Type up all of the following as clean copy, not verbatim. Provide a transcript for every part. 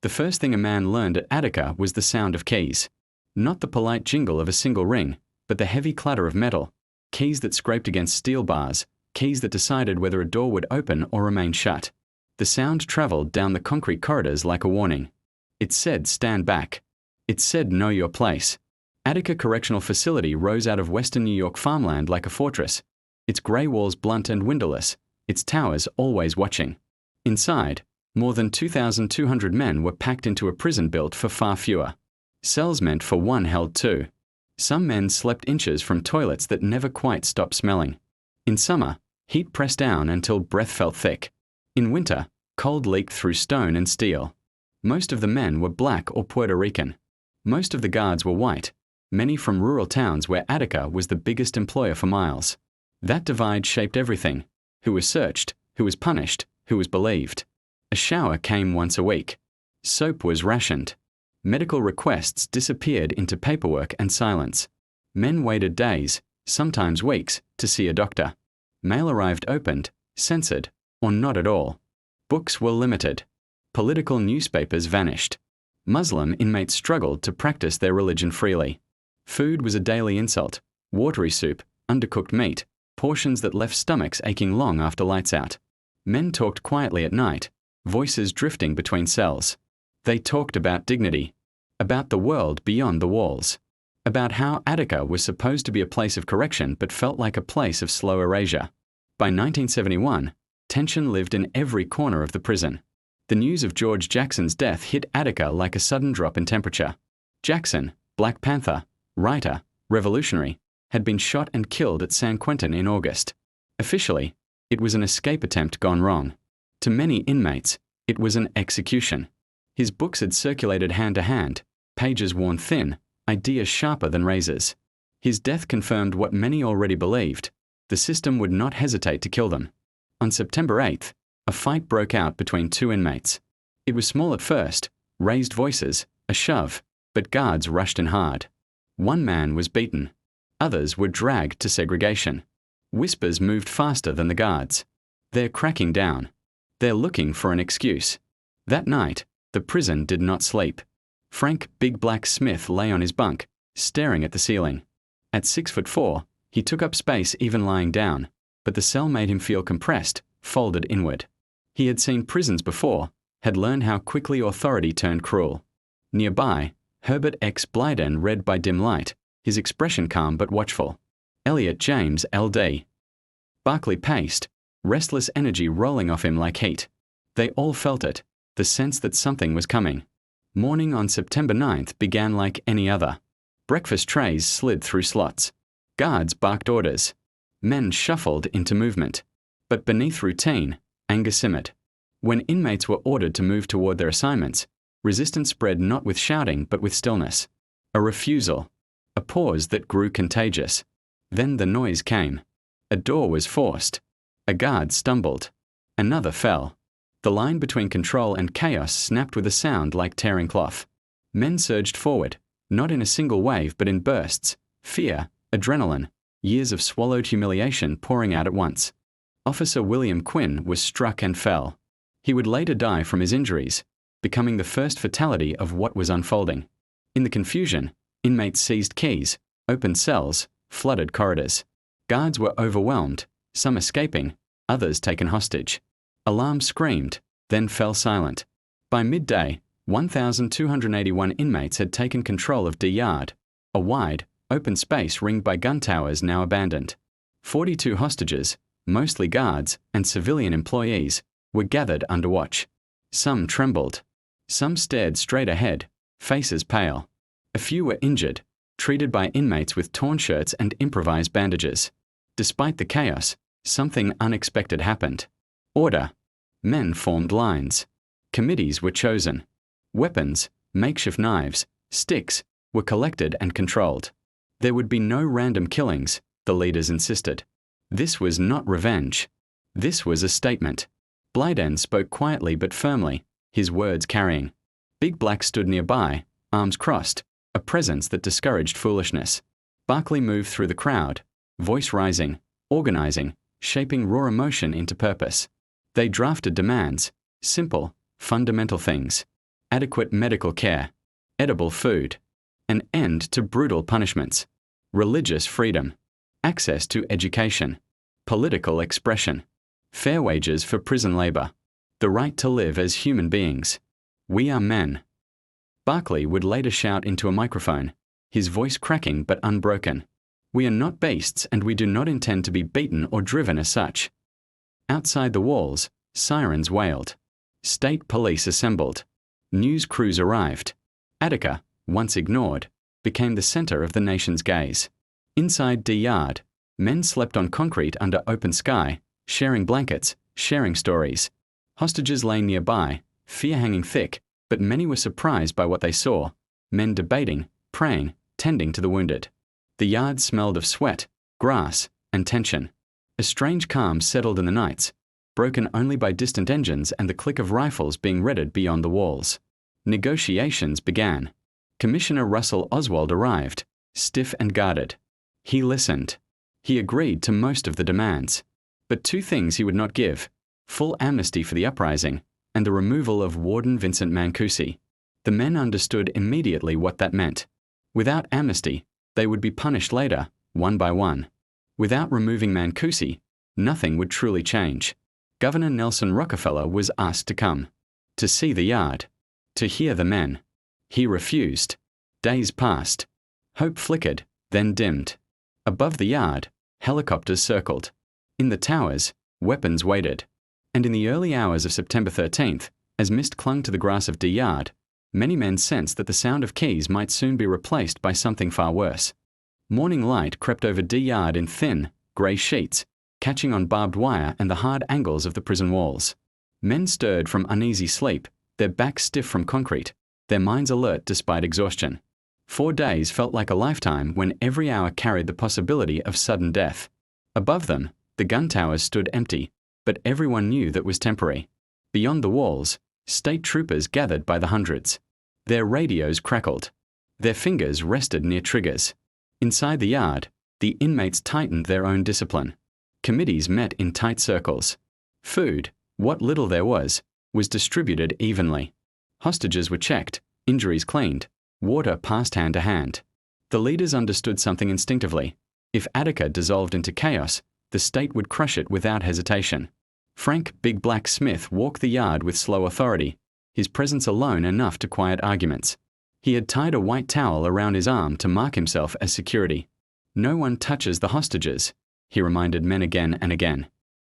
The first thing a man learned at Attica was the sound of keys. Not the polite jingle of a single ring, but the heavy clatter of metal, keys that scraped against steel bars, keys that decided whether a door would open or remain shut. The sound traveled down the concrete corridors like a warning. It said, "Stand back." It said, "Know your place." Attica Correctional Facility rose out of western New York farmland like a fortress, its grey walls blunt and windowless, its towers always watching. Inside, more than 2,200 men were packed into a prison built for far fewer. Cells meant for one held two. Some men slept inches from toilets that never quite stopped smelling. In summer, heat pressed down until breath felt thick. In winter, cold leaked through stone and steel. Most of the men were black or Puerto Rican. Most of the guards were white, many from rural towns where Attica was the biggest employer for miles. That divide shaped everything: who was searched, who was punished, who was believed. A shower came once a week. Soap was rationed. Medical requests disappeared into paperwork and silence. Men waited days, sometimes weeks, to see a doctor. Mail arrived opened, censored, or not at all. Books were limited. Political newspapers vanished. Muslim inmates struggled to practice their religion freely. Food was a daily insult: watery soup, undercooked meat, portions that left stomachs aching long after lights out. Men talked quietly at night, voices drifting between cells. They talked about dignity, about the world beyond the walls, about how Attica was supposed to be a place of correction but felt like a place of slow erasure. By 1971, tension lived in every corner of the prison. The news of George Jackson's death hit Attica like a sudden drop in temperature. Jackson, Black Panther, writer, revolutionary, had been shot and killed at San Quentin in August. Officially, it was an escape attempt gone wrong. To many inmates, it was an execution. His books had circulated hand to hand, pages worn thin, ideas sharper than razors. His death confirmed what many already believed: the system would not hesitate to kill them. On September 8th, a fight broke out between two inmates. It was small at first, raised voices, a shove, but guards rushed in hard. One man was beaten. Others were dragged to segregation. Whispers moved faster than the guards. They're cracking down. They're looking for an excuse. That night, the prison did not sleep. Frank Big Black Smith lay on his bunk, staring at the ceiling. At 6'4", he took up space even lying down, but the cell made him feel compressed, folded inward. He had seen prisons before, had learned how quickly authority turned cruel. Nearby, Herbert X. Blyden read by dim light, his expression calm but watchful. Elliot James, L.D. Barclay paced, restless energy rolling off him like heat. They all felt it, the sense that something was coming. Morning on September 9th began like any other. Breakfast trays slid through slots. Guards barked orders. Men shuffled into movement. But beneath routine, anger simmered. When inmates were ordered to move toward their assignments, resistance spread not with shouting but with stillness. A refusal. A pause that grew contagious. Then the noise came. A door was forced. A guard stumbled. Another fell. The line between control and chaos snapped with a sound like tearing cloth. Men surged forward, not in a single wave but in bursts. Fear, adrenaline, years of swallowed humiliation pouring out at once. Officer William Quinn was struck and fell. He would later die from his injuries, becoming the first fatality of what was unfolding. In the confusion, inmates seized keys, opened cells, flooded corridors. Guards were overwhelmed, some escaping, others taken hostage. Alarms screamed, then fell silent. By midday, 1,281 inmates had taken control of D Yard, a wide, open space ringed by gun towers now abandoned. 42 hostages, mostly guards and civilian employees, were gathered under watch. Some trembled. Some stared straight ahead, faces pale. A few were injured, treated by inmates with torn shirts and improvised bandages. Despite the chaos, something unexpected happened. Order. Men formed lines. Committees were chosen. Weapons, makeshift knives, sticks, were collected and controlled. There would be no random killings, the leaders insisted. This was not revenge. This was a statement. Blyden spoke quietly but firmly, his words carrying. Big Black stood nearby, arms crossed, a presence that discouraged foolishness. Barclay moved through the crowd, voice rising, organizing, shaping raw emotion into purpose. They drafted demands, simple, fundamental things. adequate medical care, edible food, an end to brutal punishments, religious freedom, access to education, political expression, fair wages for prison labor, the right to live as human beings. We are men. Barclay would later shout into a microphone, his voice cracking but unbroken. We are not beasts, and we do not intend to be beaten or driven as such. Outside the walls, sirens wailed. State police assembled. News crews arrived. Attica, once ignored, became the center of the nation's gaze. Inside D Yard, men slept on concrete under open sky, sharing blankets, sharing stories. Hostages lay nearby, fear hanging thick, but many were surprised by what they saw. Men debating, praying, tending to the wounded. The yard smelled of sweat, grass, and tension. A strange calm settled in the nights, broken only by distant engines and the click of rifles being readied beyond the walls. Negotiations began. Commissioner Russell Oswald arrived, stiff and guarded. He listened. He agreed to most of the demands. But two things he would not give: full amnesty for the uprising and the removal of Warden Vincent Mancusi. The men understood immediately what that meant. Without amnesty, they would be punished later, one by one. Without removing Mancusi, nothing would truly change. Governor Nelson Rockefeller was asked to come, to see the yard, to hear the men. He refused. Days passed. Hope flickered, then dimmed. Above the yard, helicopters circled. In the towers, weapons waited. And in the early hours of September 13th, as mist clung to the grass of D Yard, many men sensed that the sound of keys might soon be replaced by something far worse. Morning light crept over D Yard in thin, grey sheets, catching on barbed wire and the hard angles of the prison walls. Men stirred from uneasy sleep, their backs stiff from concrete, their minds alert despite exhaustion. 4 days felt like a lifetime when every hour carried the possibility of sudden death. Above them, the gun towers stood empty, but everyone knew that was temporary. Beyond the walls, state troopers gathered by the hundreds. Their radios crackled. Their fingers rested near triggers. Inside the yard, the inmates tightened their own discipline. Committees met in tight circles. Food, what little there was distributed evenly. Hostages were checked, injuries cleaned, water passed hand to hand. The leaders understood something instinctively. If Attica dissolved into chaos, the state would crush it without hesitation. Frank Big Black Smith walked the yard with slow authority, his presence alone enough to quiet arguments. He had tied a white towel around his arm to mark himself as security. No one touches the hostages, he reminded men again and again.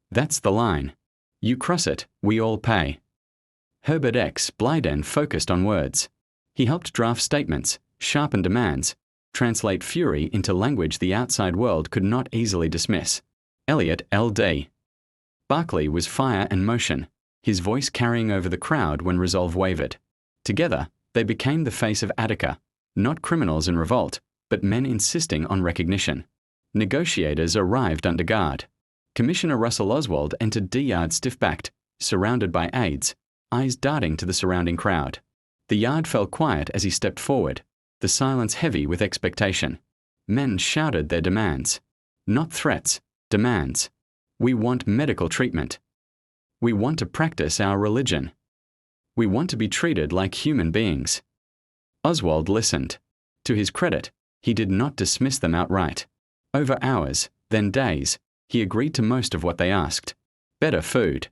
That's the line. You cross it, we all pay. Herbert X. Blyden focused on words. He helped draft statements, sharpen demands, translate fury into language the outside world could not easily dismiss. Elliot L.D. Barclay was fire and motion, his voice carrying over the crowd when resolve wavered. Together, they became the face of Attica, not criminals in revolt, but men insisting on recognition. Negotiators arrived under guard. Commissioner Russell Oswald entered D Yard stiff-backed, surrounded by aides, eyes darting to the surrounding crowd. The yard fell quiet as he stepped forward, the silence heavy with expectation. Men shouted their demands. Not threats, demands. We want medical treatment. We want to practice our religion. We want to be treated like human beings. Oswald listened. To his credit, he did not dismiss them outright. Over hours, then days, he agreed to most of what they asked. Better food,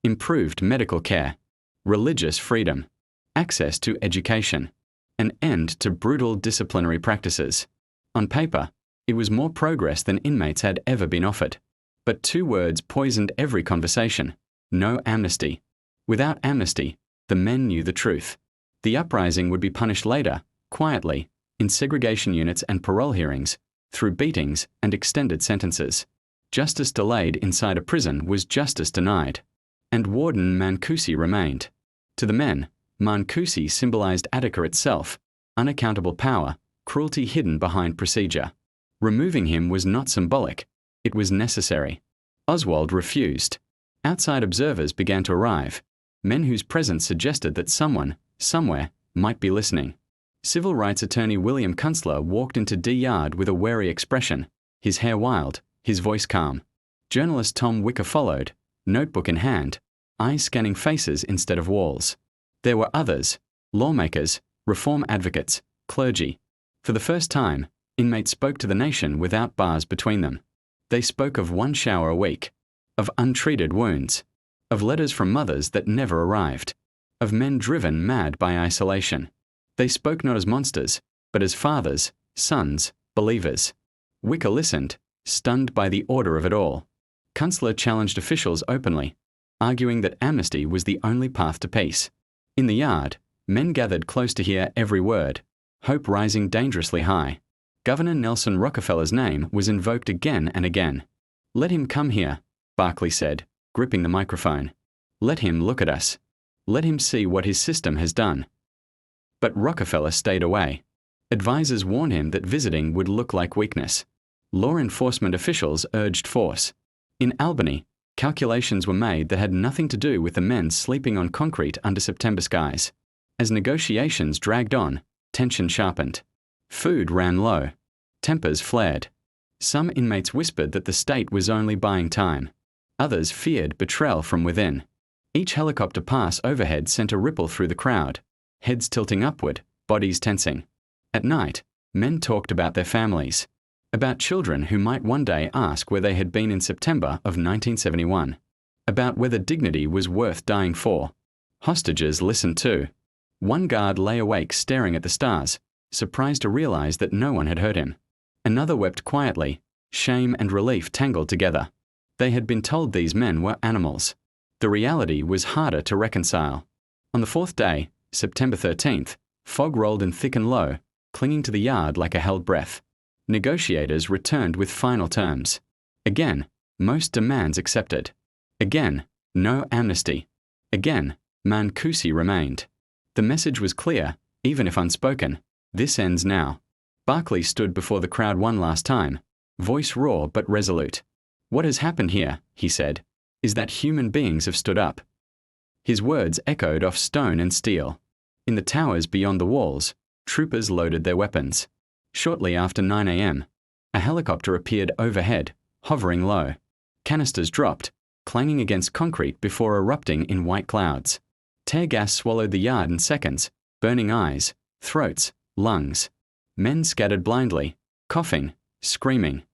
improved medical care, religious freedom, access to education, an end to brutal disciplinary practices. On paper, it was more progress than inmates had ever been offered. But 2 words poisoned every conversation: no amnesty. Without amnesty, the men knew the truth. The uprising would be punished later, quietly, in segregation units and parole hearings, through beatings and extended sentences. Justice delayed inside a prison was justice denied. And Warden Mancusi remained. To the men, Mancusi symbolized Attica itself, unaccountable power, cruelty hidden behind procedure. Removing him was not symbolic, it was necessary. Oswald refused. Outside observers began to arrive, men whose presence suggested that someone, somewhere, might be listening. Civil rights attorney William Kunstler walked into D Yard with a wary expression, his hair wild, his voice calm. Journalist Tom Wicker followed, notebook in hand, eyes scanning faces instead of walls. There were others, lawmakers, reform advocates, clergy. For the first time, inmates spoke to the nation without bars between them. They spoke of one shower a week, of untreated wounds, of letters from mothers that never arrived, of men driven mad by isolation. They spoke not as monsters, but as fathers, sons, believers. Wicker listened, stunned by the order of it all. Kunstler challenged officials openly, arguing that amnesty was the only path to peace. In the yard, men gathered close to hear every word, hope rising dangerously high. Governor Nelson Rockefeller's name was invoked again and again. "Let him come here," Barclay said, gripping the microphone. "Let him look at us. Let him see what his system has done." But Rockefeller stayed away. Advisors warned him that visiting would look like weakness. Law enforcement officials urged force. In Albany, calculations were made that had nothing to do with the men sleeping on concrete under September skies. As negotiations dragged on, tension sharpened. Food ran low. Tempers flared. Some inmates whispered that the state was only buying time. Others feared betrayal from within. Each helicopter pass overhead sent a ripple through the crowd, heads tilting upward, bodies tensing. At night, men talked about their families, about children who might one day ask where they had been in September of 1971, about whether dignity was worth dying for. Hostages listened too. One guard lay awake staring at the stars, surprised to realize that no one had hurt him. Another wept quietly, shame and relief tangled together. They had been told these men were animals. The reality was harder to reconcile. On the fourth day, September 13th, fog rolled in thick and low, clinging to the yard like a held breath. Negotiators returned with final terms. Again, most demands accepted. Again, no amnesty. Again, Mancusi remained. The message was clear, even if unspoken. This ends now. Barclay stood before the crowd one last time, voice raw but resolute. "What has happened here," he said, "is that human beings have stood up." His words echoed off stone and steel. In the towers beyond the walls, troopers loaded their weapons. Shortly after 9 a.m., a helicopter appeared overhead, hovering low. Canisters dropped, clanging against concrete before erupting in white clouds. Tear gas swallowed the yard in seconds, burning eyes, throats, lungs. Men scattered blindly, coughing, screaming.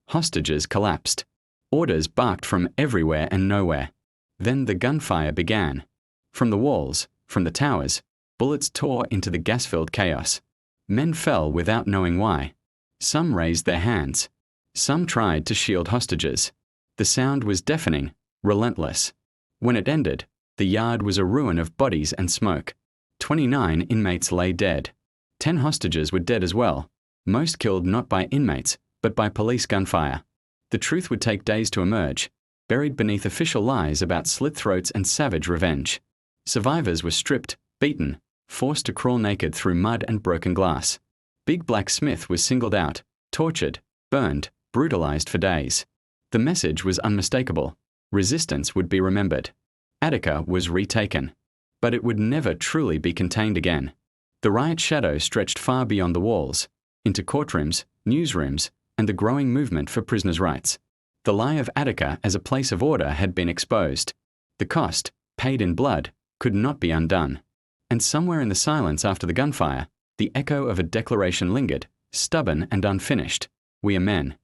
Hostages collapsed. Orders barked from everywhere and nowhere. Then the gunfire began. From the walls, from the towers, bullets tore into the gas-filled chaos. Men fell without knowing why. Some raised their hands. Some tried to shield hostages. The sound was deafening, relentless. When it ended, the yard was a ruin of bodies and smoke. 29 inmates lay dead. 10 hostages were dead as well, most killed not by inmates, but by police gunfire. The truth would take days to emerge, buried beneath official lies about slit throats and savage revenge. Survivors were stripped, beaten, forced to crawl naked through mud and broken glass. Big Black Smith was singled out, tortured, burned, brutalized for days. The message was unmistakable. Resistance would be remembered. Attica was retaken. But it would never truly be contained again. The riot shadow stretched far beyond the walls, into courtrooms, newsrooms, and the growing movement for prisoners' rights. The lie of Attica as a place of order had been exposed. The cost, paid in blood, could not be undone. And somewhere in the silence after the gunfire, the echo of a declaration lingered, stubborn and unfinished. "We are men."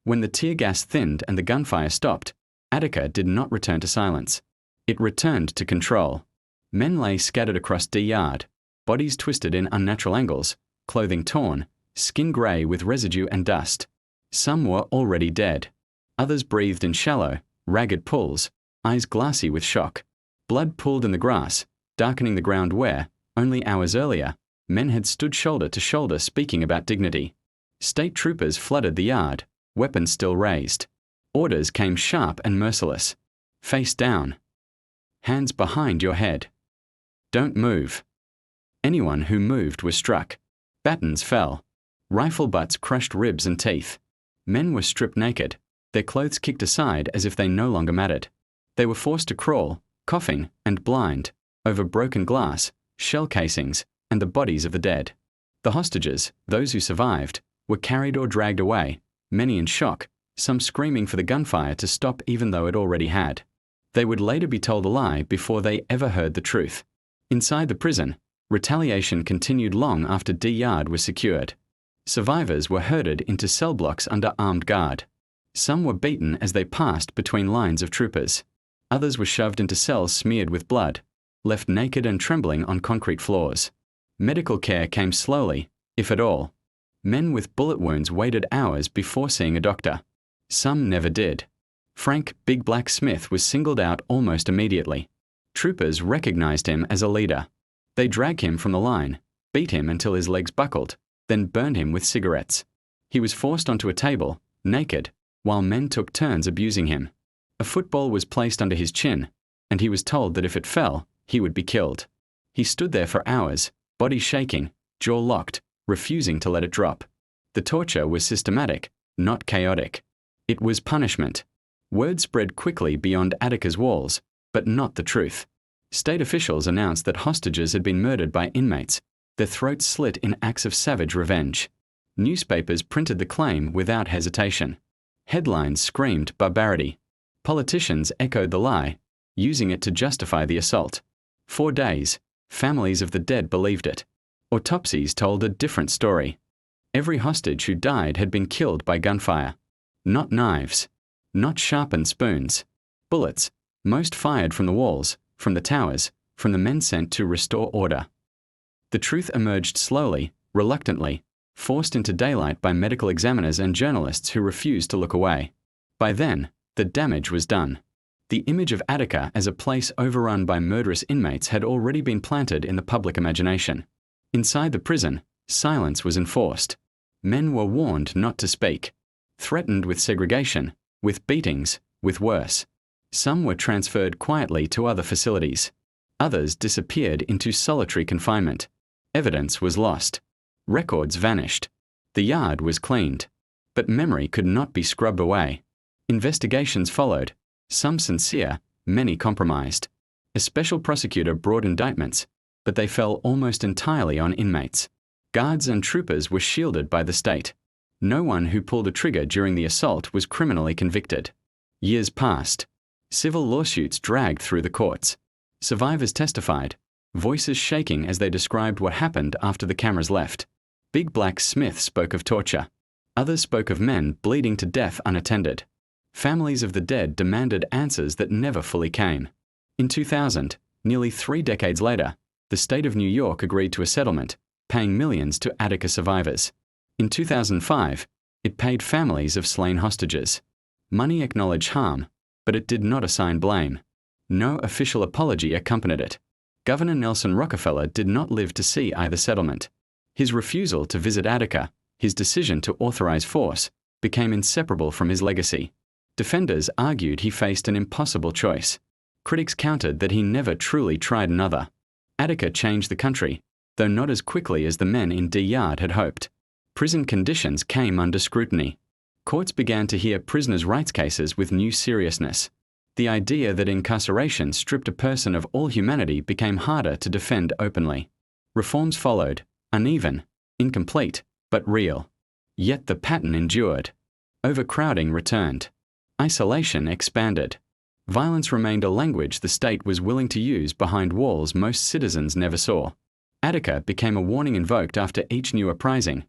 When the tear gas thinned and the gunfire stopped, Attica did not return to silence. It returned to control. Men lay scattered across D Yard, bodies twisted in unnatural angles, clothing torn, skin grey with residue and dust. Some were already dead. Others breathed in shallow, ragged pools, eyes glassy with shock. Blood pooled in the grass, darkening the ground where, only hours earlier, men had stood shoulder to shoulder speaking about dignity. State troopers flooded the yard, weapons still raised. Orders came sharp and merciless. Face down. Hands behind your head. Don't move. Anyone who moved was struck. Batons fell. Rifle butts crushed ribs and teeth. Men were stripped naked, their clothes kicked aside as if they no longer mattered. They were forced to crawl, coughing and blind, over broken glass, shell casings, and the bodies of the dead. The hostages, those who survived, were carried or dragged away, many in shock, some screaming for the gunfire to stop even though it already had. They would later be told a lie before they ever heard the truth. Inside the prison, Retaliation continued long after D Yard was secured. Survivors were herded into cell blocks under armed guard. Some were beaten as they passed between lines of troopers. Others were shoved into cells smeared with blood, left naked and trembling on concrete floors. Medical care came slowly, if at all. Men with bullet wounds waited hours before seeing a doctor. Some never did. Frank Big Black Smith was singled out almost immediately. Troopers recognized him as a leader. They dragged him from the line, beat him until his legs buckled, then burned him with cigarettes. He was forced onto a table, naked, while men took turns abusing him. A football was placed under his chin, and he was told that if it fell, he would be killed. He stood there for hours, body shaking, jaw locked, refusing to let it drop. The torture was systematic, not chaotic. It was punishment. Word spread quickly beyond Attica's walls, but not the truth. State officials announced that hostages had been murdered by inmates, their throats slit in acts of savage revenge. Newspapers printed the claim without hesitation. Headlines screamed barbarity. Politicians echoed the lie, using it to justify the assault. For days, families of the dead believed it. Autopsies told a different story. Every hostage who died had been killed by gunfire. Not knives. Not sharpened spoons. Bullets, most fired from the walls, from the towers, from the men sent to restore order. The truth emerged slowly, reluctantly, forced into daylight by medical examiners and journalists who refused to look away. By then, the damage was done. The image of Attica as a place overrun by murderous inmates had already been planted in the public imagination. Inside the prison, silence was enforced. Men were warned not to speak, threatened with segregation, with beatings, with worse. Some were transferred quietly to other facilities. Others disappeared into solitary confinement. Evidence was lost. Records vanished. The yard was cleaned. But memory could not be scrubbed away. Investigations followed, some sincere, many compromised. A special prosecutor brought indictments, but they fell almost entirely on inmates. Guards and troopers were shielded by the state. No one who pulled a trigger during the assault was criminally convicted. Years passed. Civil lawsuits dragged through the courts. Survivors testified, voices shaking as they described what happened after the cameras left. Big Black Smith spoke of torture. Others spoke of men bleeding to death unattended. Families of the dead demanded answers that never fully came. In 2000, nearly 3 decades later, the state of New York agreed to a settlement, paying millions to Attica survivors. In 2005, it paid families of slain hostages. Money acknowledged harm, but it did not assign blame. No official apology accompanied it. Governor Nelson Rockefeller did not live to see either settlement. His refusal to visit Attica, his decision to authorize force, became inseparable from his legacy. Defenders argued he faced an impossible choice. Critics countered that he never truly tried another. Attica changed the country, though not as quickly as the men in D Yard had hoped. Prison conditions came under scrutiny. Courts began to hear prisoners' rights cases with new seriousness. The idea that incarceration stripped a person of all humanity became harder to defend openly. Reforms followed, uneven, incomplete, but real. Yet the pattern endured. Overcrowding returned. Isolation expanded. Violence remained a language the state was willing to use behind walls most citizens never saw. Attica became a warning invoked after each new uprising,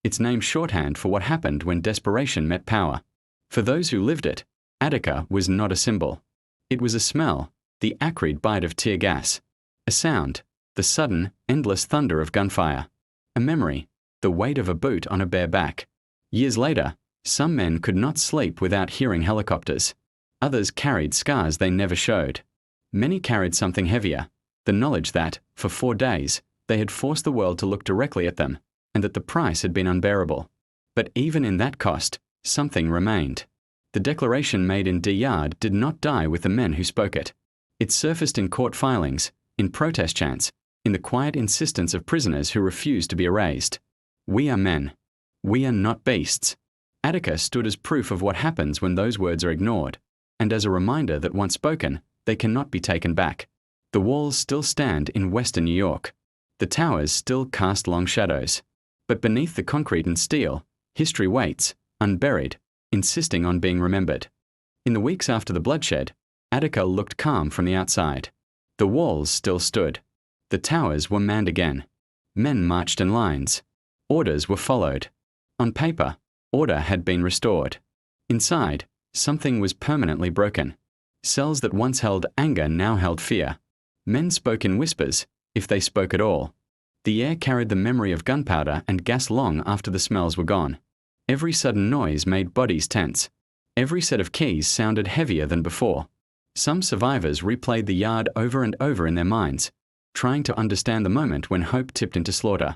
its name shorthand for what happened when desperation met power. For those who lived it, Attica was not a symbol. It was a smell, the acrid bite of tear gas. A sound, the sudden, endless thunder of gunfire. A memory, the weight of a boot on a bare back. Years later, some men could not sleep without hearing helicopters. Others carried scars they never showed. Many carried something heavier, the knowledge that, for 4 days, they had forced the world to look directly at them, and that the price had been unbearable. But even in that cost, something remained. The declaration made in D Yard did not die with the men who spoke it. It surfaced in court filings, in protest chants, in the quiet insistence of prisoners who refused to be erased. We are men. We are not beasts. Attica stood as proof of what happens when those words are ignored, and as a reminder that once spoken, they cannot be taken back. The walls still stand in western New York. The towers still cast long shadows. But beneath the concrete and steel, history waits, unburied, insisting on being remembered. In the weeks after the bloodshed, Attica looked calm from the outside. The walls still stood. The towers were manned again. Men marched in lines. Orders were followed. On paper, order had been restored. Inside, something was permanently broken. Cells that once held anger now held fear. Men spoke in whispers, if they spoke at all. The air carried the memory of gunpowder and gas long after the smells were gone. Every sudden noise made bodies tense. Every set of keys sounded heavier than before. Some survivors replayed the yard over and over in their minds, trying to understand the moment when hope tipped into slaughter.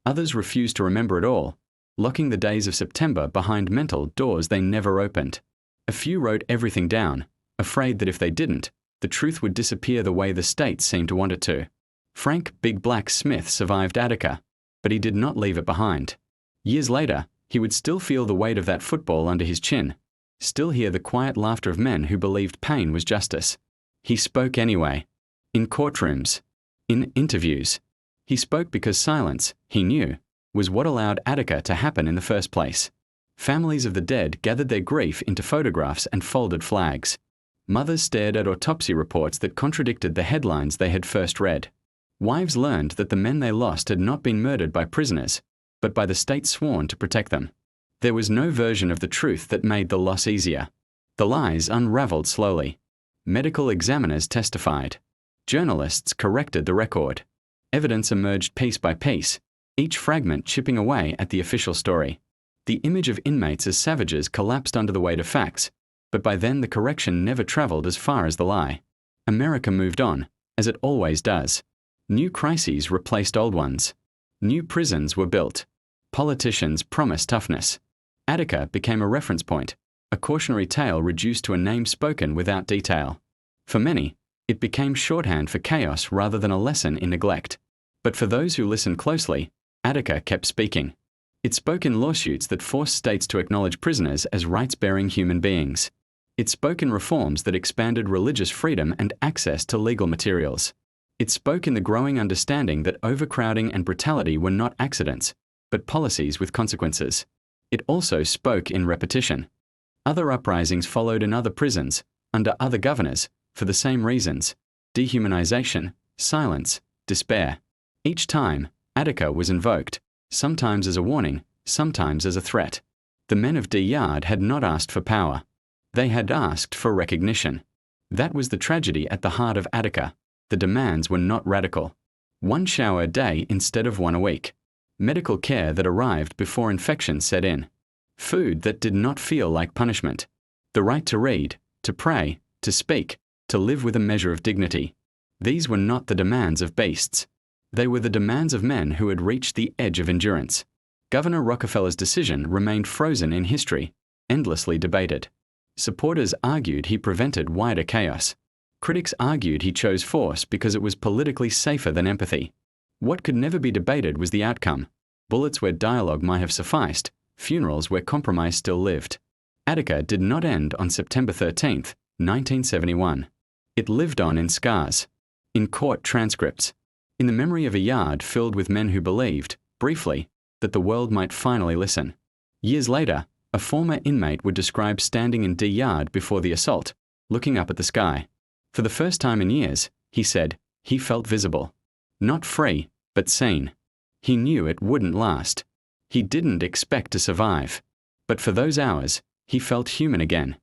Others refused to remember it all, locking the days of September behind mental doors they never opened. A few wrote everything down, afraid that if they didn't, the truth would disappear the way the state seemed to want it to. Frank Big Black Smith survived Attica, but he did not leave it behind. Years later, he would still feel the weight of that football under his chin, still hear the quiet laughter of men who believed pain was justice. He spoke anyway. In courtrooms. In interviews. He spoke because silence, he knew, was what allowed Attica to happen in the first place. Families of the dead gathered their grief into photographs and folded flags. Mothers stared at autopsy reports that contradicted the headlines they had first read. Wives learned that the men they lost had not been murdered by prisoners, but by the state sworn to protect them. There was no version of the truth that made the loss easier. The lies unraveled slowly. Medical examiners testified. Journalists corrected the record. Evidence emerged piece by piece, each fragment chipping away at the official story. The image of inmates as savages collapsed under the weight of facts, but by then the correction never traveled as far as the lie. America moved on, as it always does. New crises replaced old ones. New prisons were built. Politicians promised toughness. Attica became a reference point, a cautionary tale reduced to a name spoken without detail. For many, it became shorthand for chaos rather than a lesson in neglect. But for those who listened closely, Attica kept speaking. It spoke in lawsuits that forced states to acknowledge prisoners as rights-bearing human beings. It spoke in reforms that expanded religious freedom and access to legal materials. It spoke in the growing understanding that overcrowding and brutality were not accidents, but policies with consequences. It also spoke in repetition. Other uprisings followed in other prisons, under other governors, for the same reasons: dehumanization, silence, despair. Each time, Attica was invoked, sometimes as a warning, sometimes as a threat. The men of D Yard had not asked for power. They had asked for recognition. That was the tragedy at the heart of Attica. The demands were not radical. 1 shower a day instead of 1 a week. Medical care that arrived before infection set in. Food that did not feel like punishment. The right to read, to pray, to speak, to live with a measure of dignity. These were not the demands of beasts. They were the demands of men who had reached the edge of endurance. Governor Rockefeller's decision remained frozen in history, endlessly debated. Supporters argued he prevented wider chaos. Critics argued he chose force because it was politically safer than empathy. What could never be debated was the outcome: bullets where dialogue might have sufficed, funerals where compromise still lived. Attica did not end on September 13, 1971. It lived on in scars, in court transcripts, in the memory of a yard filled with men who believed, briefly, that the world might finally listen. Years later, a former inmate would describe standing in D Yard before the assault, looking up at the sky. For the first time in years, he said, he felt visible. Not free, but seen. He knew it wouldn't last. He didn't expect to survive. But for those hours, he felt human again.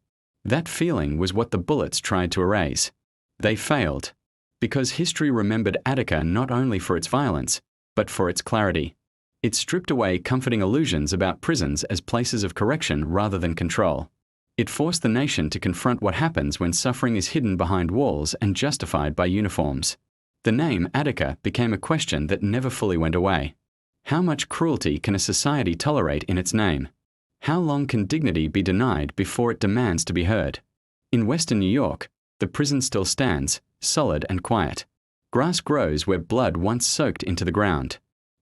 That feeling was what the bullets tried to erase. They failed. Because history remembered Attica not only for its violence, but for its clarity. It stripped away comforting illusions about prisons as places of correction rather than control. It forced the nation to confront what happens when suffering is hidden behind walls and justified by uniforms. The name Attica became a question that never fully went away. How much cruelty can a society tolerate in its name? How long can dignity be denied before it demands to be heard? In Western New York, the prison still stands, solid and quiet. Grass grows where blood once soaked into the ground.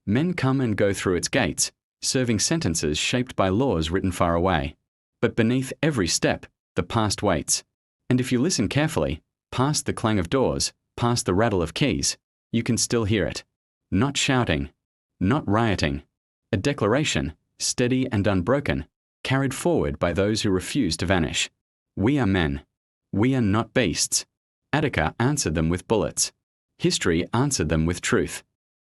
Men come and go through its gates, serving sentences shaped by laws written far away. But beneath every step, the past waits. And if you listen carefully, past the clang of doors, past the rattle of keys, you can still hear it. Not shouting, not rioting. A declaration, steady and unbroken, carried forward by those who refuse to vanish. We are men. We are not beasts. Attica answered them with bullets. History answered them with truth.